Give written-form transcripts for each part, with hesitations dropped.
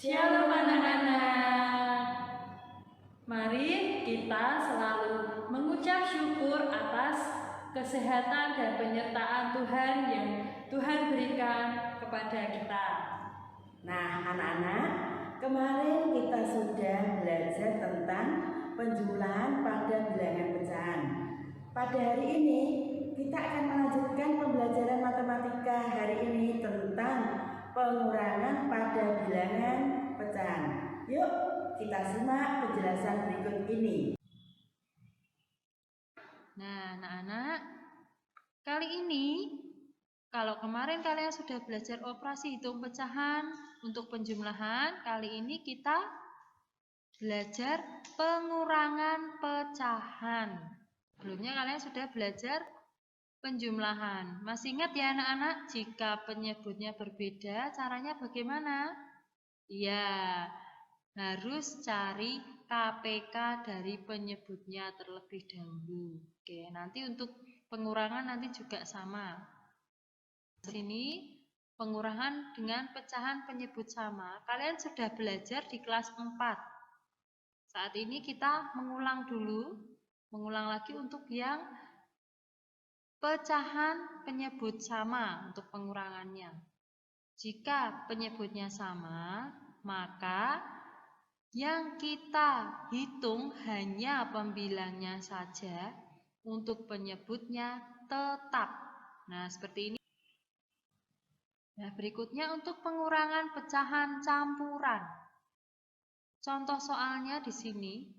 Shalom anak-anak. Mari kita selalu mengucap syukur atas kesehatan dan penyertaan Tuhan yang Tuhan berikan kepada kita. Nah, anak-anak, kemarin kita sudah belajar tentang penjumlahan pada bilangan pecahan. Pada hari ini kita akan melanjutkan pembelajaran matematika hari ini tentang pengurangan pada bilangan pecahan. Yuk, kita simak penjelasan berikut ini. Nah, anak-anak, kali ini kalau kemarin kalian sudah belajar operasi hitung pecahan untuk penjumlahan, kali ini kita belajar pengurangan pecahan. Sebelumnya kalian sudah belajar penjumlahan. Masih ingat ya anak-anak, jika penyebutnya berbeda, caranya bagaimana? Ya, harus cari KPK dari penyebutnya terlebih dahulu. Oke, nanti untuk pengurangan nanti juga sama. Di sini pengurangan dengan pecahan penyebut sama. Kalian sudah belajar di kelas 4. Saat ini kita mengulang lagi untuk yang pecahan penyebut sama untuk pengurangannya. Jika penyebutnya sama, maka yang kita hitung hanya pembilangnya saja, untuk penyebutnya tetap. Nah, seperti ini. Nah, berikutnya untuk pengurangan pecahan campuran. Contoh soalnya di sini,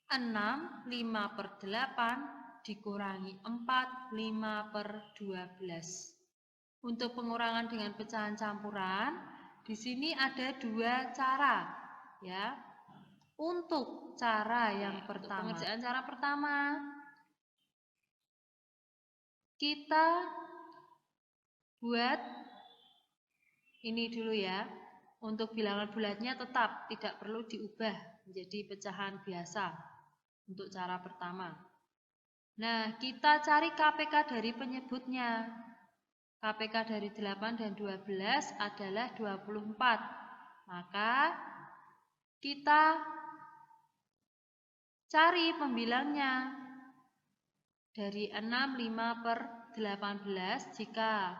6, 5/8 dikurangi 4, 5/12. Untuk pengurangan dengan pecahan campuran, di sini ada dua cara, ya. Untuk cara yang pertama, pengerjaan cara pertama, kita buat ini dulu ya. Untuk bilangan bulatnya tetap tidak perlu diubah menjadi pecahan biasa untuk cara pertama. Nah, kita cari KPK dari penyebutnya. KPK dari 8 dan 12 adalah 24. Maka kita cari pembilangnya. Dari 6, 5/18, jika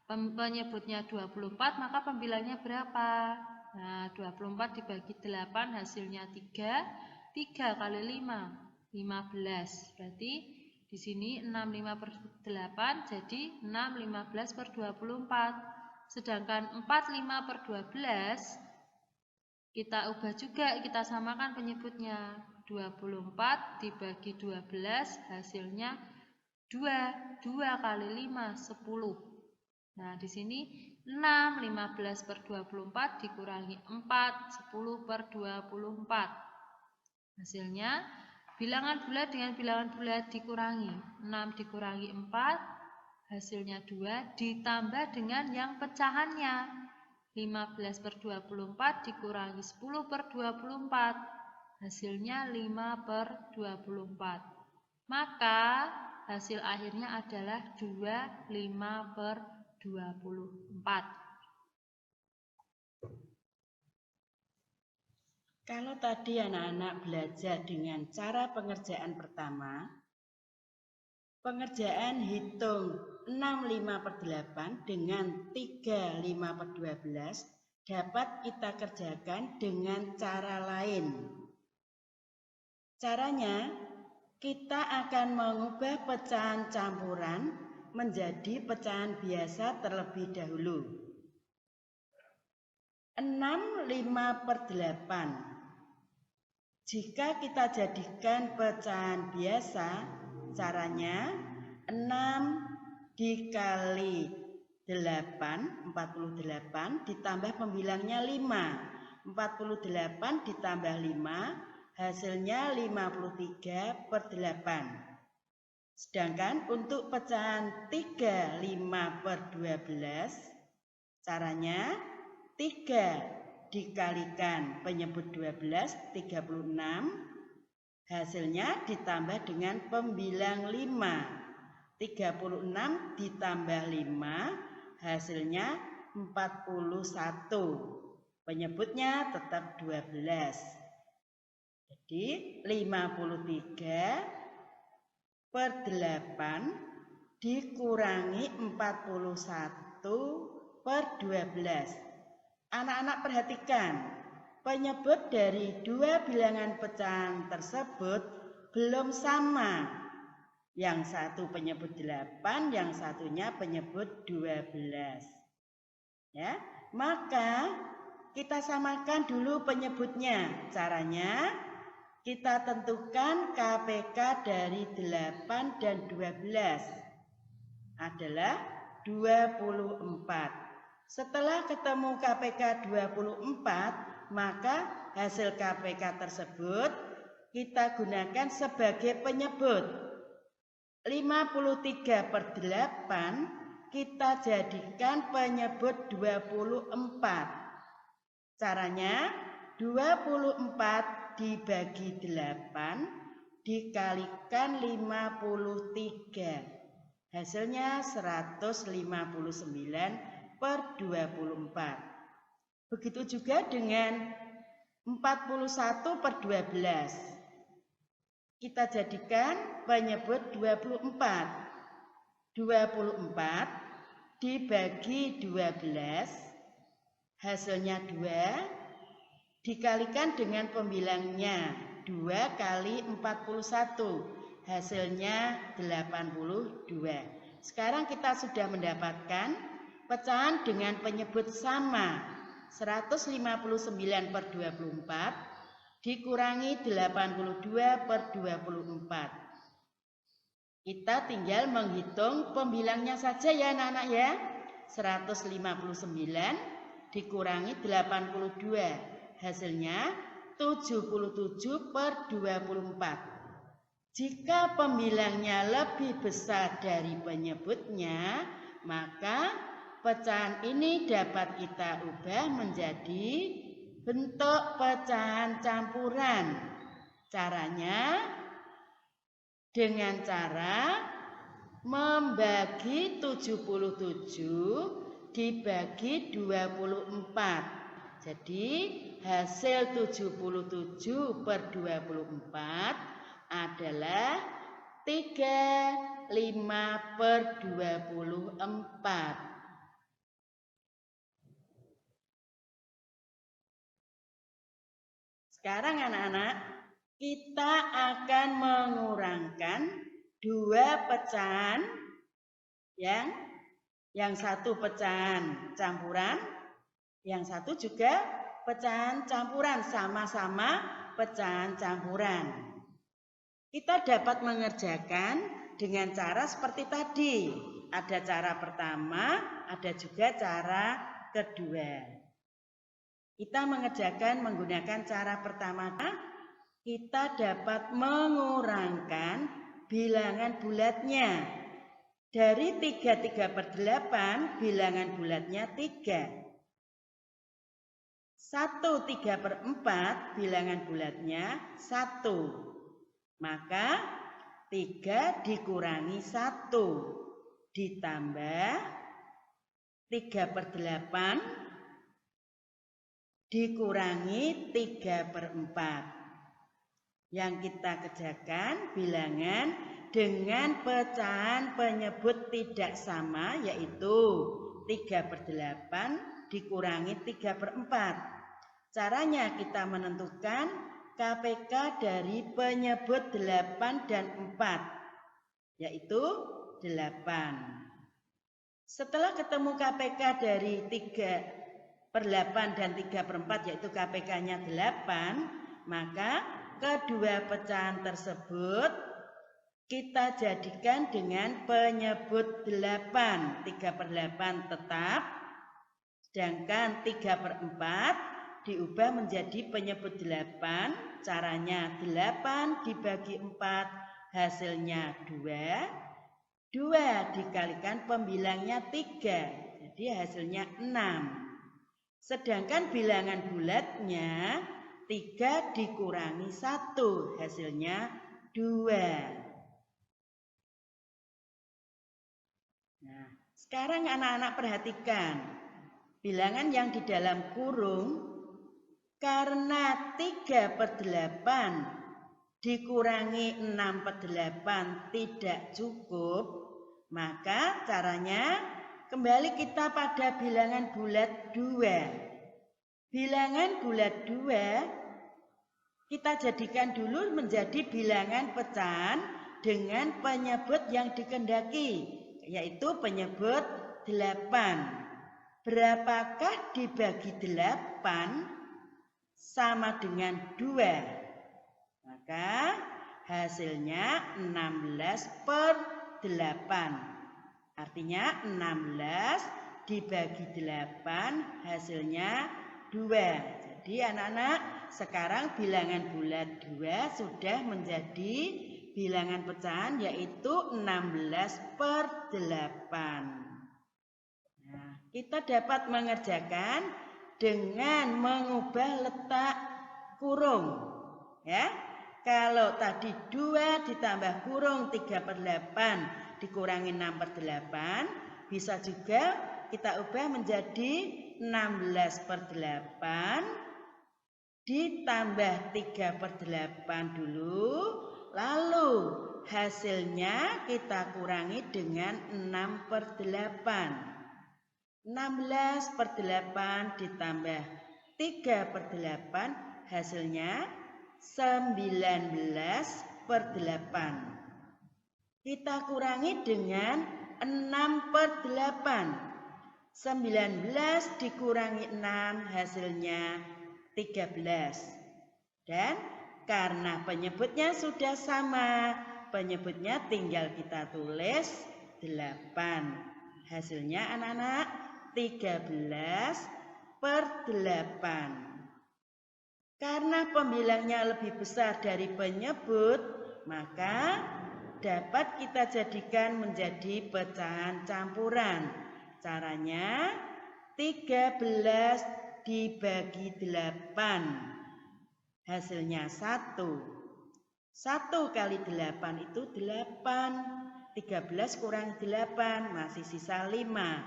penyebutnya 24, maka pembilangnya berapa? Nah, 24 dibagi 8 hasilnya 3. 3 kali 5, 15. Berarti di sini 6, 5/8 jadi 6, 15/24. Sedangkan 4, 5/12 kita ubah juga, kita samakan penyebutnya. 24 dibagi 12 hasilnya 2. 2 kali 5, 10. Nah, di sini 6, 15/24 dikurangi 4, 10/24. Hasilnya, bilangan bulat dengan bilangan bulat dikurangi. 6 dikurangi 4, hasilnya 2, ditambah dengan yang pecahannya. 15/24 dikurangi 10/24, hasilnya 5/24. Maka hasil akhirnya adalah 2, 5/24. Kalau tadi anak-anak belajar dengan cara pengerjaan pertama, pengerjaan hitung 6, 5/8 dengan 3, 5/12 dapat kita kerjakan dengan cara lain. Caranya, kita akan mengubah pecahan campuran menjadi pecahan biasa terlebih dahulu. 6, 5/8. Jika kita jadikan pecahan biasa, caranya 6 dikali 8, 48, ditambah pembilangnya 5. 48 ditambah 5, hasilnya 53/8. Sedangkan untuk pecahan 3, 5/12, caranya 3 dikalikan penyebut 12, 36, hasilnya ditambah dengan pembilang 5. 36 ditambah 5, hasilnya 41. Penyebutnya tetap 12. Jadi 53 per 8 dikurangi 41 per 12. Anak-anak perhatikan, penyebut dari dua bilangan pecahan tersebut belum sama. Yang satu penyebut 8, yang satunya penyebut 12. Ya, maka kita samakan dulu penyebutnya. Caranya kita tentukan KPK dari 8 dan 12 adalah 24. Setelah ketemu KPK 24, maka hasil KPK tersebut kita gunakan sebagai penyebut. 53 per 8 kita jadikan penyebut 24. Caranya 24 dibagi 8 dikalikan 53. Hasilnya 159 per 24. Begitu juga dengan 41 per 12. Kita jadikan penyebut 24. 24 dibagi 12. Hasilnya 2 dikalikan dengan pembilangnya 2 kali 41, hasilnya 82. Sekarang kita sudah mendapatkan pecahan dengan penyebut sama, 159 per 24 dikurangi 82 per 24. Kita tinggal menghitung pembilangnya saja ya anak-anak ya. 159 dikurangi 82, hasilnya 77 per 24. Jika pembilangnya lebih besar dari penyebutnya, maka pecahan ini dapat kita ubah menjadi bentuk pecahan campuran. Caranya dengan cara membagi 77 dibagi 24. Jadi hasil 77 per 24 adalah 35 per 24. Sekarang anak-anak, kita akan mengurangkan dua pecahan yang satu pecahan campuran, yang satu juga pecahan campuran, sama-sama pecahan campuran. Kita dapat mengerjakan dengan cara seperti tadi. Ada cara pertama, ada juga cara kedua. Kita mengerjakan menggunakan cara pertama, kita dapat mengurangkan bilangan bulatnya. Dari 33 per 8, bilangan bulatnya 3. 13 per 4, bilangan bulatnya 1. Maka 3 dikurangi 1, ditambah 3 per 8, dikurangi 3 per 4. Yang kita kerjakan bilangan dengan pecahan penyebut tidak sama, yaitu 3 per 8 dikurangi 3 per 4. Caranya kita menentukan KPK dari penyebut 8 dan 4, yaitu 8. Setelah ketemu KPK dari 3 per 8 dan 3 per 4, yaitu KPK-nya 8, maka kedua pecahan tersebut kita jadikan dengan penyebut 8. 3 per 8 tetap, sedangkan 3 per 4 diubah menjadi penyebut 8. Caranya 8 dibagi 4, hasilnya 2. 2 dikalikan pembilangnya 3, jadi hasilnya 6. Sedangkan bilangan bulatnya 3 dikurangi 1, hasilnya 2. Nah, sekarang anak-anak perhatikan. Bilangan yang di dalam kurung Karena 3/8 dikurangi 6/8 tidak cukup, maka caranya kembali kita pada bilangan bulat 2. Bilangan bulat 2 kita jadikan dulu menjadi bilangan pecahan dengan penyebut yang dikehendaki, yaitu penyebut 8. Berapakah dibagi 8 sama dengan 2? Maka hasilnya 16/8. Artinya 16 dibagi 8 hasilnya 2. Jadi anak-anak, sekarang bilangan bulat 2 sudah menjadi bilangan pecahan, yaitu 16/8. Nah, kita dapat mengerjakan dengan mengubah letak kurung. Ya, kalau tadi 2 ditambah kurung 3/8 dikurangi 6/8, bisa juga kita ubah menjadi 16/8 ditambah 3/8 dulu, lalu hasilnya kita kurangi dengan 6/8. 16/8 ditambah 3/8 hasilnya 19/8. Kita kurangi dengan 6/8. 19 dikurangi 6 hasilnya 13. Dan karena penyebutnya sudah sama, penyebutnya tinggal kita tulis 8. Hasilnya anak-anak 13/8. Karena pembilangnya lebih besar dari penyebut, maka dapat kita jadikan menjadi pecahan campuran. Caranya 13 dibagi 8. Hasilnya 1. 1 kali 8 itu 8. 13 kurang 8 masih sisa 5.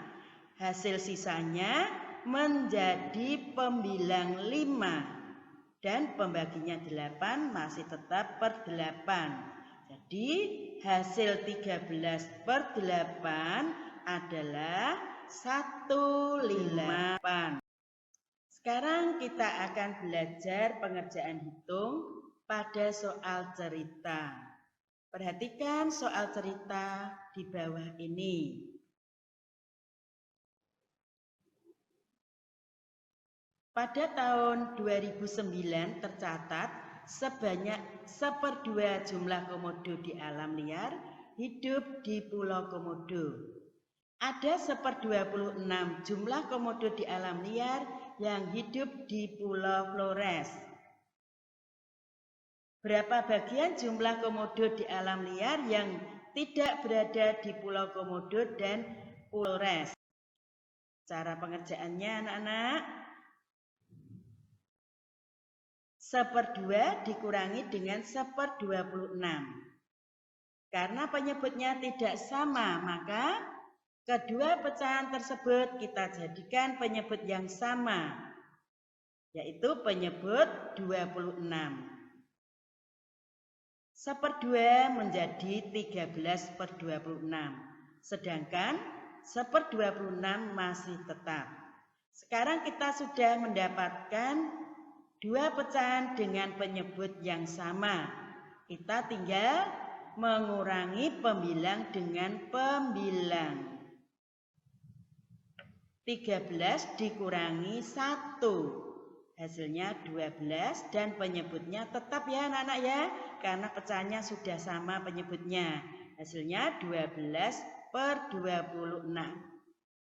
Hasil sisanya menjadi pembilang 5. Dan pembaginya 8 masih tetap per 8. Jadi hasil 13/8 adalah 158. Sekarang kita akan belajar pengerjaan hitung pada soal cerita. Perhatikan soal cerita di bawah ini. Pada tahun 2009 tercatat sebanyak 1/2 jumlah komodo di alam liar hidup di Pulau Komodo. Ada 1/26 jumlah komodo di alam liar yang hidup di Pulau Flores. Berapa bagian jumlah komodo di alam liar yang tidak berada di Pulau Komodo dan Pulau Flores? Cara pengerjaannya anak-anak, 1/2 dikurangi dengan 1/26. Karena penyebutnya tidak sama, maka kedua pecahan tersebut kita jadikan penyebut yang sama, yaitu penyebut 26. 1/2 menjadi 13/26. Sedangkan 1/26 masih tetap. Sekarang kita sudah mendapatkan dua pecahan dengan penyebut yang sama. Kita tinggal mengurangi pembilang dengan pembilang. 13 dikurangi 1. Hasilnya 12 dan penyebutnya tetap ya anak-anak ya. Karena pecahannya sudah sama penyebutnya. Hasilnya 12/26.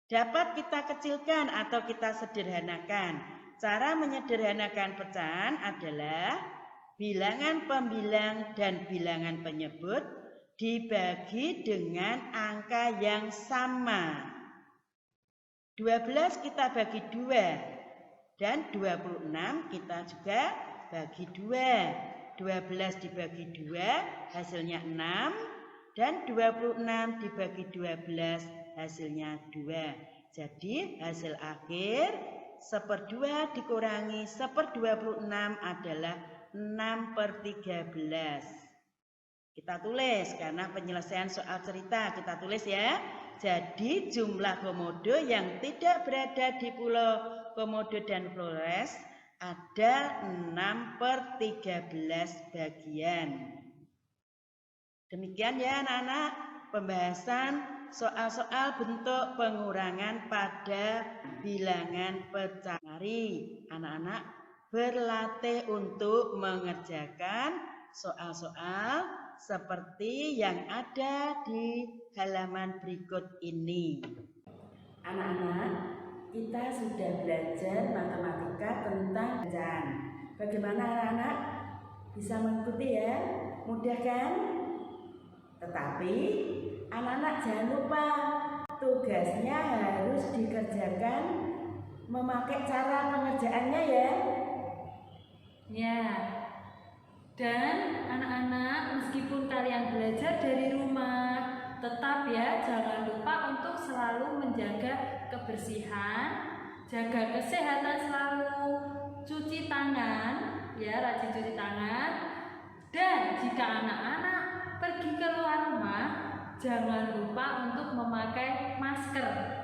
Dapat kita kecilkan atau kita sederhanakan. Cara menyederhanakan pecahan adalah bilangan pembilang dan bilangan penyebut dibagi dengan angka yang sama. 12 kita bagi 2 dan 26 kita juga bagi 2. 12 dibagi 2 hasilnya 6 dan 26 dibagi 12 hasilnya 2. Jadi hasil akhir 1/2 dikurangi 1/26 adalah 6/13. Kita tulis karena penyelesaian soal cerita, kita tulis ya. Jadi jumlah komodo yang tidak berada di Pulau Komodo dan Flores ada 6/13 bagian. Demikian ya anak-anak pembahasan soal-soal bentuk pengurangan pada bilangan pecahan. Mari anak-anak berlatih untuk mengerjakan soal-soal seperti yang ada di halaman berikut ini. Anak-anak, kita sudah belajar matematika tentang pecahan. Bagaimana anak-anak? Bisa mengikuti ya? Mudah kan? Tetapi anak-anak jangan lupa tugasnya harus dikerjakan memakai cara pengerjaannya ya. Ya. Dan anak-anak meskipun kalian belajar dari rumah, tetap ya jangan lupa untuk selalu menjaga kebersihan, jaga kesehatan selalu, cuci tangan, ya rajin cuci tangan. Dan jika anak-anak pergi keluar rumah, jangan lupa untuk memakai masker.